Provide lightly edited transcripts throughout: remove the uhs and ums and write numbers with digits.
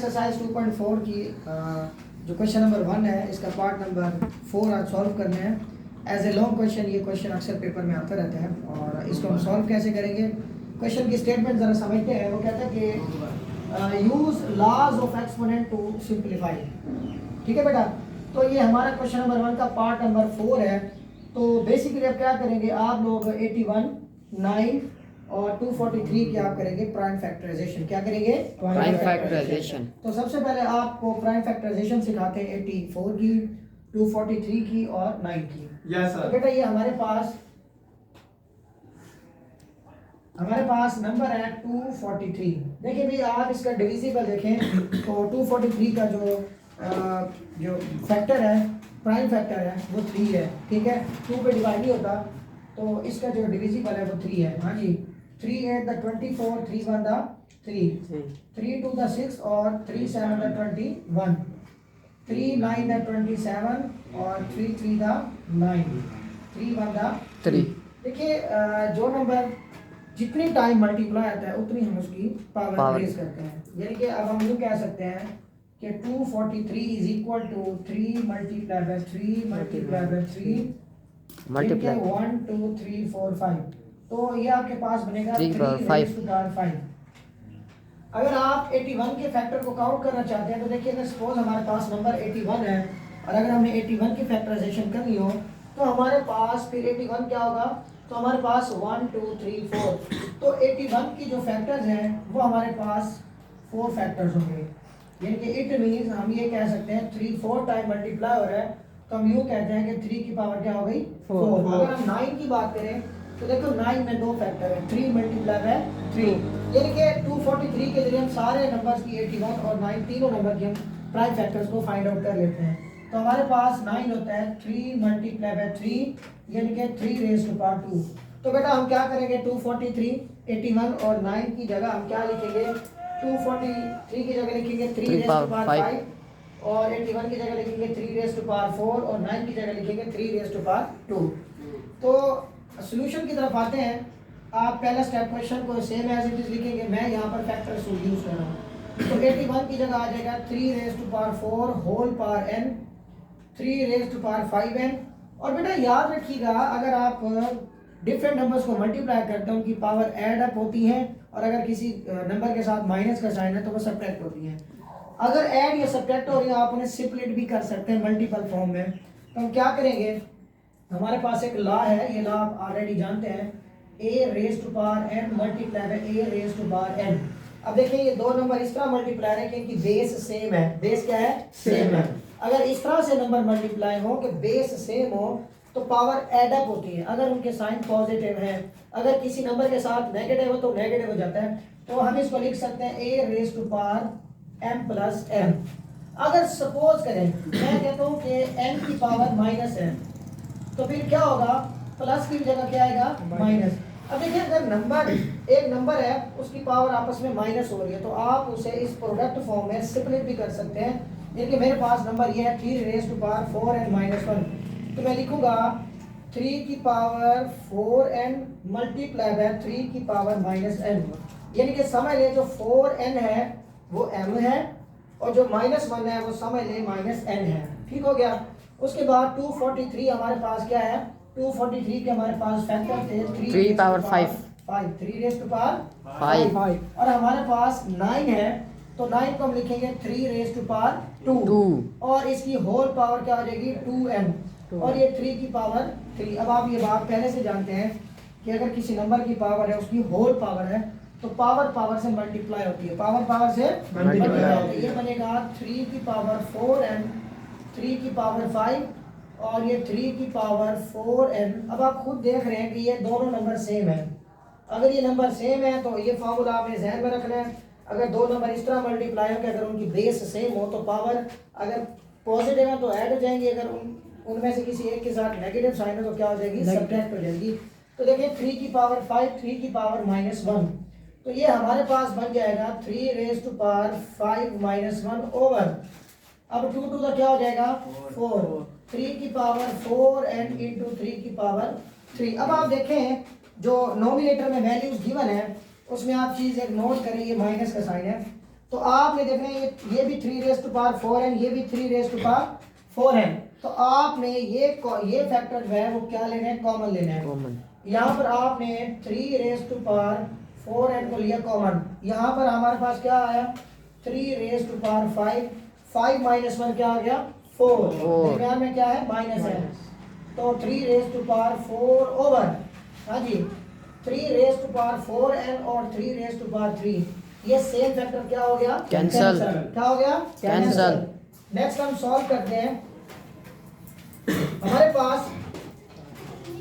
Exercise 2.4 की जो question number 1 है इसका पार्ट नंबर 4 आज सॉल्व करने हैं। एज ए लॉन्ग क्वेश्चन ये क्वेश्चन अक्सर पेपर में आता रहता है और इसको हम सॉल्व कैसे करेंगे। क्वेश्चन की स्टेटमेंट ज़रा समझते हैं। वो कहता है कि use laws of exponent to simplify. ठीक है बेटा, तो ये हमारा क्वेश्चन नंबर 1 का पार्ट नंबर 4 है। तो बेसिकली अब क्या करेंगे आप लोग 81, 9 और 243 की आप करेंगे प्राइम फैक्टराइजेशन। क्या करेंगे? Prime factorisation. तो सबसे पहले आपको प्राइम फैक्टराइजेशन सिखाते हैं 84 की, 243 की और 9 की। Yes sir. तो बेटा ये हमारे पास नंबर है 243। देखिए भाई आप इसका डिविजिबल देखें तो 243 का जो फैक्टर है, प्राइम फैक्टर है वो 3 है। ठीक है, 2 पे डिवाइड नहीं होता तो इसका जो डिविजिबल है वो 3 है। हाँ जी, 3 8 द 24, 3 1 द 3, 3 2 द 6 और 3 7 द 21, 3 9 द 27 और 3 3 द 9, 3 1 द 3। देखिए जो नंबर जितनी टाइम मल्टीप्लाई आता है उतनी हम उसकी पावर रेज करते हैं। यानी कि अब हम यूँ कह सकते हैं कि 243 is equal to 3 multiply by 3 multiply by 3 multiply 1 2 3 4 5। तो ये आपके पास बनेगा 3 raised to power 5। अगर आप 81 के फैक्टर को काउंट करना चाहते हैं तो देखिए अगर सपोज हमारे पास नंबर 81 है और अगर हमने 81 की फैक्टराइजेशन करनी हो तो हमारे पास फिर 81 क्या होगा, तो हमारे पास 1 2 3 4। तो 81 की जो फैक्टर्स हैं वो हमारे पास 4 फैक्टर्स होंगे। यानी कि इट मीन्स हम ये कह सकते हैं 3 4 टाइम मल्टीप्लाई हो रहा है तो हम यूँ कहते हैं कि 3 की पावर क्या हो गई 4। अगर हम 9 की बात करें तो देखो 9 में 2 फैक्टर है, 3 मल्टीप्लाई बाय 3। यानी कि 243 के जरिए हम सारे नंबर्स की 81 और 9 तीनों नंबर के हम प्राइम फैक्टर्स को फाइंड आउट कर लेते हैं। तो हमारे पास 9 होता है 3 मल्टीप्लाई बाय 3 यानी कि 3 रेज़ टू पावर 2। तो बेटा हम क्या करेंगे 243, 81 और 9 की जगह हम क्या लिखेंगे, 243 की जगह लिखेंगे 3 रेज़ टू पावर 5 और 81 की जगह लिखेंगे 3 रेज़ टू पावर 4 और 9 की जगह लिखेंगे 3 रेज़ टू पावर 2। तो सॉल्यूशन की तरफ आते हैं। आप पहला स्टेप क्वेश्चन को सेम एज इट इज लिखेंगे। मैं यहाँ पर फैक्टर्स यूज कर रहा हूँ तो 81 की जगह आ जाएगा 3 raise to power 4 whole power n, 3 raise to power 5n। और बेटा याद रखिएगा अगर आप डिफरेंट नंबर्स को मल्टीप्लाई करते हैं उनकी पावर ऐड अप होती है और अगर किसी नंबर के साथ माइनस का साइन है तो वो सब्ट्रैक्ट होती है। अगर ऐड या सब्ट्रैक्ट हो रही है आप उन्हें स्प्लिट भी कर सकते हैं मल्टीपल फॉर्म में। तो हम क्या करेंगे, हमारे पास एक लॉ है, ये लॉ आप ऑलरेडी जानते हैं, a raise to power n multiply by a raise to power n। अब देखिए ये दो नंबर इस तरह मल्टीप्लाई है क्योंकि बेस सेम है। बेस क्या है? सेम है। अगर इस तरह से नंबर मल्टीप्लाई हो कि बेस सेम हो तो पावर ऐड अप होती है। अगर उनके साइन पॉजिटिव है, अगर किसी नंबर के साथ नेगेटिव हो तो नेगेटिव हो जाता है। तो हम इसको लिख सकते हैं a raise to power m plus m। अगर सपोज करें मैं कहता हूँ कि n की पावर माइनस है तो फिर क्या होगा, प्लस की जगह क्या आएगा माइनस। अब देखिए अगर एक नंबर है उसकी पावर आपस में माइनस हो रही है तो आप उसे इस प्रोडक्ट फॉर्म में स्प्लिट भी कर सकते हैं। यानी मेरे पास नंबर ये है 3 raise to power 4n minus 1। तो मैं लिखूंगा 3 की पावर 4n मल्टीप्लाई बाय 3 की पावर माइनस n। यानी कि समझ ले जो 4n है वो m है और जो माइनस 1 है वो समझ ले माइनस n है। ठीक हो गया। उसके बाद 243 हमारे पास क्या है, 243 के हमारे पास फैक्टर थे 3 पावर 5, 3 रेज़ टू पावर 5 और हमारे पास 9 है तो 9 को हम लिखेंगे 3 रेज़ टू पावर 2 और इसकी होल पावर क्या हो जाएगी 2n और ये 3 की पावर 3। अब आप ये बात पहले से जानते हैं कि अगर किसी नंबर की पावर है उसकी होल पावर है तो पावर से मल्टीप्लाई होती है, पावर से मल्टीप्लाई होती है। ये बनेगा 3 की पावर 4n, 3 की पावर 5 और ये 3 की पावर 4n। अब आप खुद देख रहे हैं कि ये दोनों नंबर सेम है। अगर ये नंबर सेम है तो ये फार्मूला आपने ज़हन में रखना है। अगर दो नंबर इस तरह मल्टीप्लाई हो कि अगर उनकी बेस सेम हो तो पावर अगर पॉजिटिव है तो ऐड हो जाएंगी, अगर उनमें से किसी एक के साथ नेगेटिव साइन है तो क्या हो जाएगी, सब्ट्रैक्ट हो जाएगी। तो देखिए 3 की पावर 5, 3 की पावर माइनस 1। तो ये हमारे पास बन जाएगा 3 raise to power 5 minus 1 over, अब 2 टू का क्या हो जाएगा 4, 3 की पावर 4n इंटू 3 की पावर 3। अब आप देखें जो नोमिनेटर में वैल्यूज गिवन है उसमें आप चीज़ एक नोट करें, ये माइनस का साइन है तो आपने देखना है ये भी 3 रेज़ टू पावर 4 है, ये भी 3 रेज़ टू पावर 4 है। तो आपने ये फैक्टर जो है वो क्या लेना है, कॉमन लेना है। कॉमन। यहाँ पर आपने 3 रेज़ टू पावर 4n को लिया कॉमन। यहाँ पर हमारे पास क्या आया, 3 रेज़ टू पावर 5, 5 माइनस 1 क्या आ गया, 4। दरम्यान में क्या है, माइनस है। तो 3 रेज़ टू पावर 4 ओवर, हाँ जी, 3 रेज़ टू पावर 4n और 3 रेज़ टू पावर 3, ये सेम फैक्टर क्या हो गया, कैंसल। क्या हो गया, कैंसल। नेक्स्ट हम सॉल्व करते हैं। हमारे पास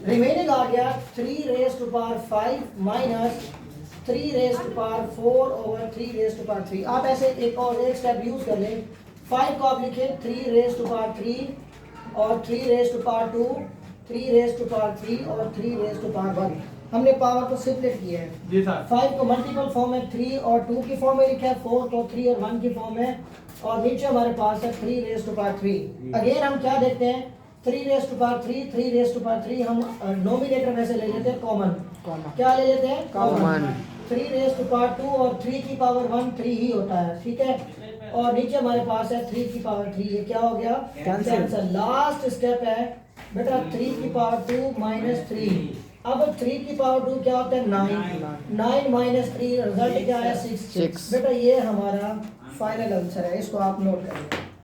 रिमेनिंग आ गया 3 raise to power 5 minus 3 raise to power 4 over 3 raise to power 3। आप ऐसे एक स्टेप यूज कर लें। 5 को आप लिखें 3 रेज़ टू पावर 3 और 3 raise to power 2, 3 raise to power 3 और 3 रेज़ टू पावर 1। हमने पावर को सिम्पलीट किया है जी सर। 5 को मल्टीपल फॉर्म में 3 और 2 की फॉर्म में लिखा है, 4 को 3 और 1 की फॉर्म में, और नीचे हमारे पास है 3 रेज़ टू पावर 3। अगेन हम क्या देखते हैं, 3 raise to power 3, 3 raise to power 3 हम नोमिनेटर में से ले लेते हैं कॉमन। क्या ले लेते हैं, कॉमन। 3 रेज़ टू पावर 2 और 3 की पावर 1 3 ही होता है, ठीक है। और नीचे हमारे पास है 3 की पावर 3, ये क्या हो गया, कैंसिल। लास्ट स्टेप है बेटा 3 की पावर 2 माइनस 3। अब 3 की पावर 2 क्या होता है, 9, 9 माइनस 3 रिजल्ट क्या है, 6। 6। बेटा ये हमारा फाइनल आंसर है, इसको आप नोट करें।